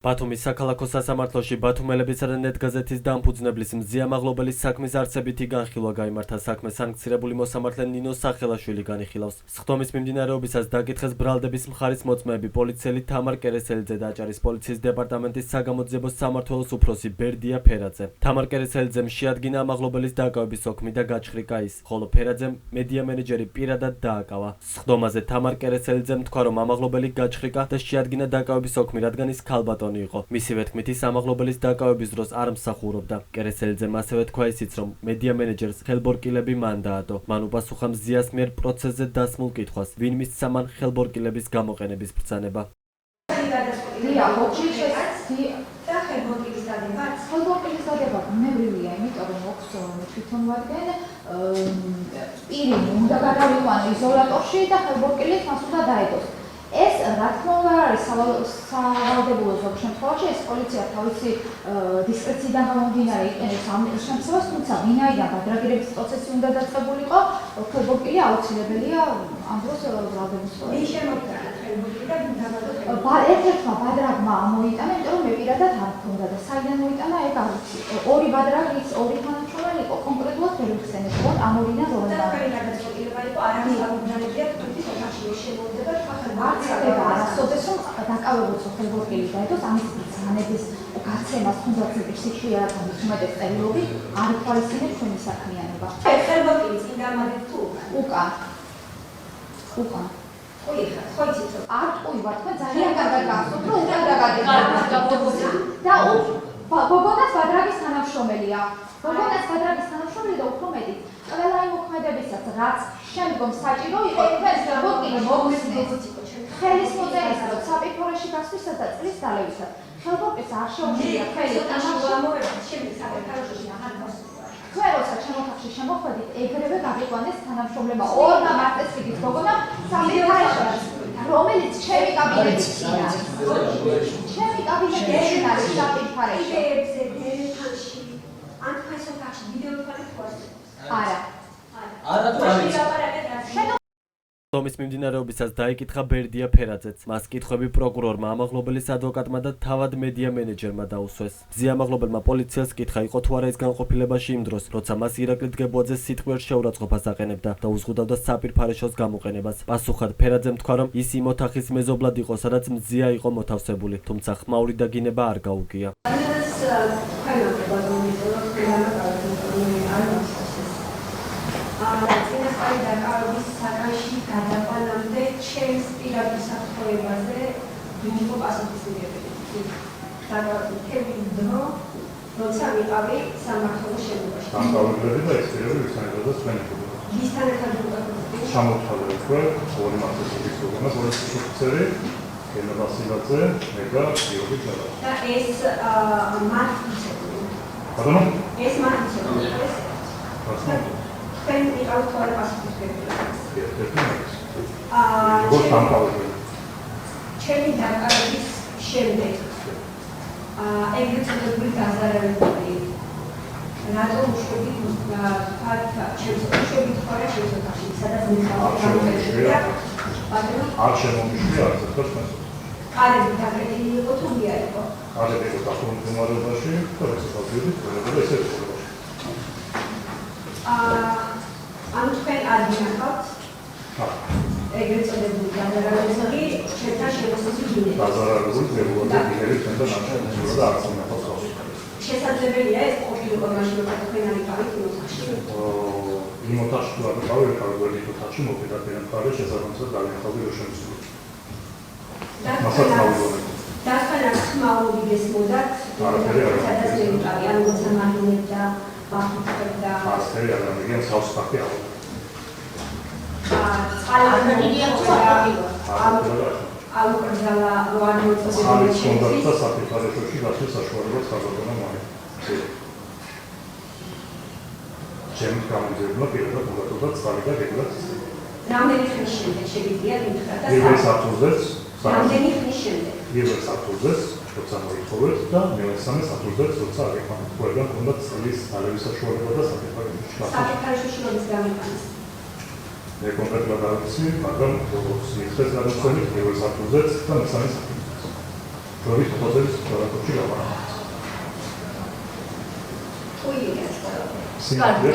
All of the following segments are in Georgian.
ბათუმის საქალაქო სასამართლოში ბათუმელებისა და ნეტგაზეთის დამფუძნებლის მზია მაღლობელის საქმის არსებითი განხილვა გაიმართა. საქმე სანქცირებული მოსამართლე ნინო სახელაშვილი განიხილავს. სხდომის მიმდინარეობისას დაკითხეს ბრალდების მხარის მოწმეები, პოლიციელი თამარ კერესელიძე და აჭარის პოლიციის დეპარტამენტის საგამოძიებო სამმართველოს უფროსი ბერდია ფერაძე. თამარ კერესელიძემ შეადგინა ამაღლობელის დაკავების ოქმი და გაჩხრიკა ის, ხოლო ფერაძემ მედია მენეჯერი პირადად დააკავა. სხდომაზე თამარ კერესელიძემ თქვა, რომ ამაღლობელი გაჩხრიკა და შეადგინა დაკავების ოქმი, რადგან ის ქალბატონი იყო. მისივე თქმით, ის ამაღლობელის დაკავების დროს არ მსახურობდა. კერესელიძემ ასევე თქვა ისიც, რომ მედია მენეჯერს ხელბორკილები მან დაადო. მან უპასუხა მზიას მიერ პროცესზე დასმულ კითხვას, ვინ მისცა მან ხელბორკილების გამოყენების ბრძანება. ხელბორკილის დადება მევრილია, იმიტომ რომ ოქს თვითონ ვარგენ პირი უნდა გადავიყვანო იზოლატორში და ხელბორკილით მას უნდა დაედოს. ეს რა თქმა უნდა არის სავალდებულო ზოგ შემთხვევაში, ეს პოლიცია თავისი დისკრეციიდან გამომდინარე იყენებს ამ შემთხვევას, თუმცა ვინაიდან ბადრაგირების პროცესი უნდა დაწყებულიყო, ხელბორკილი აუცილებელია ამ დროს ბრალდების პროცესში. ის შემოგწერა ხელბორკილი და დავადო. ერთ-ერთმა ბადრაგმა მოიტანა, იმიტომ რომ მე პირადად არ მქონდა და საიდან მოიტანა, ეგ არ ვიცი. ორი ბადრაგის ორი თანამშრომელი იყო, კონკრეტულად ვერ ვიხსენებ, რომ ამ ორიდან რომელი გადაწყვეტილება იყო, არავის გამოგზავნებია თვითონ ოთახში შემოვიდება ხდება არასოდეს რომ დაკავებულს ხელბორკილი დაედოს, ამის ბრძანების გაცემას თუნდაც სიჩქარეების უმეტეს წერილობით არ ითვალისწინებს ჩვენი საქმიანობა. ხელბორკილი წინ დამაგეთ თუ უკან. ხო იცით რომ არ ტყუივა, თქვენ ძალიან კარგად გახსოვთ, რომ უკან დაგაგებთ და გოგონას ბადრაგის თანამშრომელია. გოგონას ბადრაგის თანამშრომელი და უფრო მეტიც. ყველა იმ მოქმედებისაც, რაც შემდგომ საჭირო იყო, თქვენ ხელბორკილი მოგცნით. ხელის მოწერისა და საპირფარეში გასვლისა და წლის დალევისა. ხელბორკილს არ შეუძლია ხელი გამოვება შემის საქართველოში აღარ გასულა. თქვენ როცა ჩემოთახში შემოხვედით, ეგრევე გაგიყვანეს თანამშრომლება ორმა მარტესკიდით გოგონა საპირფარეში, რომელიც ჩემი კაბინეტის წინ არის. ჩემი კაბინეტის წინ არის საპირფარეში. იდეებზე დერეთანში ან ფასოთახში ვიდეო თვალით არა. არა თუ არის. სხდომის მიმდინარეობისას დაიკითხა ბერდია ფერაძეც. მას კითხვები პროკურორმა, ამაღლობელის ადვოკატმა და თავად მედია მენეჯერმა დაუსვეს. მზია ამაღლობელმა პოლიციას კითხა, იყო თუ არა ის განყოფილებაში იმ დროს, როცა მას ირაკლი დგებუაძე სიტყვიერ შეურაცხყოფას აყენებდა და უზღუდავდა საპირფარეშოს გამოყენებას. პასუხად ფერაძემ თქვა, რომ ის იმ ოთახის მეზობლად იყო, სადაც მზია იყო მოთავსებული, თუმცა ხმაური დაგინება არ გაუგია. წინასწარი დაკავების საკანში გადაყვანამდე ჩემს პირადი საფრთხეებაზე ვინმე პასუხისმგებელი. დაკავების დრო, როცა ვიყავი სამმართველოს შენობაში. დამთავრებული და ექსპერიმენტი ვისთანადაც მენეჯერი. ვისთანადაც ჩამოთავრეთ ორი მართლობის გოგონა, პოლიციის ოფიცერი, გენერალ-სილაძე, მე და გიორგი ჭალა. და ეს მართლიცო. ბატონო? ეს მართლიცო. თქვენ იყავთ თუ არა პასუხისმგებელი? როგორ დამთავრებული? ჩემი დაკავების შემდეგ ეგრეთ წოდებული გაზარებები რატომ უშვებით ჩემს უშვებით ხარ ჩემს ოთახში, სადაც მიხავდა არ შემომიშვია არც ერთად. კარები დაგეკილი იყო თუ ვია იყო? კარები იყო დახურულ მდგომარეობაში და რესპონდენტი ყველა ესე იყო. ანუ თქვენ არ გინახავთ ეგრეთ წოდებული გაზარებები ჩემთან შემოსული გინე. გაზარებული მეგობრები გინელი ჩვენთან ამჟამად და არც უნახავს. შესაძლებელია ეს ყოფილიყო მაშინ როცა თქვენ არ იყავით იმ ოთახში? იმ ოთახში თუ არ ვიყავი, კარგველი ოთახში მოვიდათ ერთ მხარე შესაბამისად განახავდი რო შემოსული. და თქვენ ხმაური გესმოდათ სადაც ვერ ვიყავი, ანუ როცა მარინებდა ბახტებდა ასეთი ადამიანის საოსტაკი აუ. წყალანია თუ არა აუ კრძალა რო არ მოწესებული შემოწესებული და საფრთხეებში გასვლის საშუალებას ხარბატონა მოაქვს. ჩემს გამომძებნა პირადად მოგაწოდა წყალი და გეგმაც. რამდენი ხნის შემდეგ შეგიძლია მითხრათ და პირველ საფუძვლებს რამდენი ხნის შემდეგ? პირველ საფუძვლებს როცა მოითხოვეთ და მესამე საფუძვლებს როცა აღიქვამთ. ყველგან უნდა წყლის დალევის საშუალება და საფრთხეებში გასვლა. საფრთხეებში შრომის გამოყენას. მე კონკრეტულად არ ვიცი, მაგრამ როგორც მიხდეს გადაცემით პირველ საფუძვლებს და მესამე საფუძვლებს. დროის ხოზების პროდუქტი გავარდა.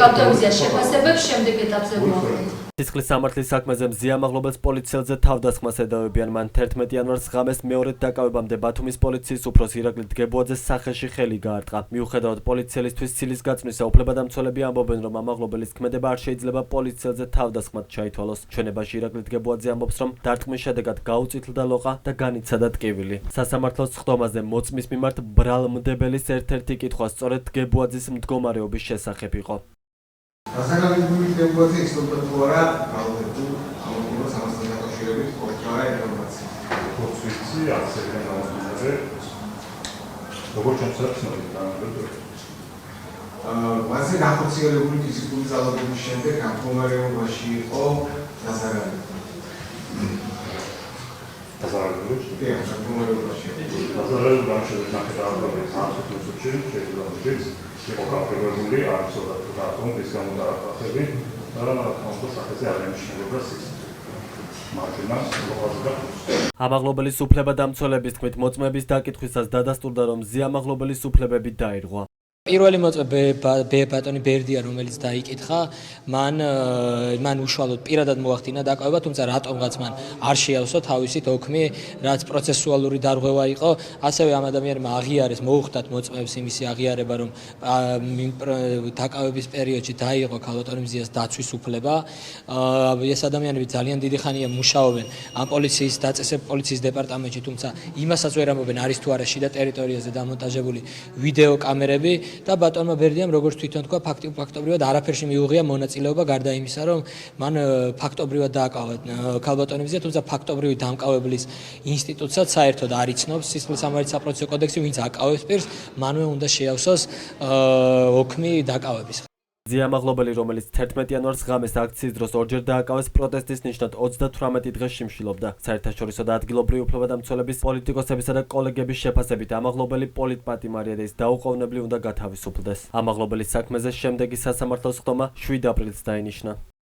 კავტომიზია შეფასებებს შემდეგ ეტაპზე მოახდინეთ. სისხლის სამართლის საქმეზე მზია მაღლობელს პოლიციელზე თავდასხმას ედავებიან. მან 11 იანვარს ღამეს მეორედ დაკავებამდე ბათუმის პოლიციის უფროს ირაკლი დგებუაძეს სახეში ხელი გაარტყა. მიუხედავად პოლიციელისთვის ცილის გაწმისა, უფლებადამცველები ამბობენ, რომ ამაღლობელის ქმედება არ შეიძლება პოლიციელზე თავდასხმად ჩაითვალოს. ჩვენებაში ირაკლი დგებუაძე ამბობს, რომ დარტყმის შედეგად გაუწითლდა ლოყა და განიცადა ტკივილი. სასამართლოს ხდომაზე მოწმის მიმართ ბრალმდებელის ერთ-ერთი კითხვა სწორედ დგებუაძის მდგომარეობის შესახებ იყო. Დასაკავებული დგებუაძე იცნობდა თუ არა გალობებულ ამოქმედებას ამასთან დაკავშირებით ყოფილი ინფორმაცია. როგორც ვიცი, აქცენტი გამოსვლაზე როგორც ჩამწრებს ნომინალურად. მასზე განხორციელებული ფიზიკური ძალადობის შემდეგ ამ მდგომარეობაში იყო დასაკავებული. დასაკავებული? კი, ამ მდგომარეობაში. დასაკავებული გამშვიდობი ნახევარდღე სამსუთლოში შეიძლება იყო კაპიტალური არცოდა რატომ ის გამოდარაფები და რა სახეზე არ ემშნებოდა სისტემა. მარჯვენა ლოყაზე და ამაღლობელის უფლებადამცველების თქმით, მოწმების დაკითხვისას დადასტურდა, რომ მზია ამაღლობელის უფლებები დაირღვა. პირველი მოწმე ბატონი ბერდია, რომელიც დაიკითხა, მან უშუალოდ პირადად მოახდინა დაკავება, თუმცა რატომღაც მან არ შეავსო თავისი თოქმი, რაც პროცესუალური დარღვევა იყო, ასევე ამ ადამიანმა აღიარეს, მოუხდათ მოწმეებს იმისი აღიარება, რომ დაკავების პერიოდში დაიღო ქალბატონ მზიას დაცვის უფლება. ეს ადამიანები ძალიან დიდი ხანია მუშაობენ ამ პოლიციის დაწესებულ პოლიციის დეპარტამენტში, თუმცა იმასაც ვერ ამბობენ, არის თუ არა შიდა ტერიტორიაზე დამონტაჟებული ვიდეო კამერები. და ბატონმა ბერდიამ როგორც თვითონ თქვა ფაქტობრივად არაფერში მიუღია მონაწილეობა გარდა იმისა რომ მან ფაქტობრივად დააკავა ქალბატონი მზია თუმცა ფაქტობრივი დამკავებლის ინსტიტუტსაც საერთოდ არ იცნობს სისხლის სამართლის საპროცესო კოდექსი ვინც აკავებს პირს მანვე უნდა შეავსოს ოქმი დაკავების მზია ამაღლობელი, რომელიც 11 იანვარს ღამეს აქციის დროს ორჯერ დააკავეს პროტესტის ნიშნად 38 დღეს შიმშილობდა. საერთაშორისო და ადგილობრივი უფლებადამცველების, პოლიტიკოსებისა და კოლეგების შეფასებით ამაღლობელი პოლიტპატიმარია და ის დაუყოვნებლივ უნდა გათავისუფლდეს. ამაღლობელის საქმეზე შემდეგი სასამართლოს ხდომა 7 აპრილს დაინიშნა.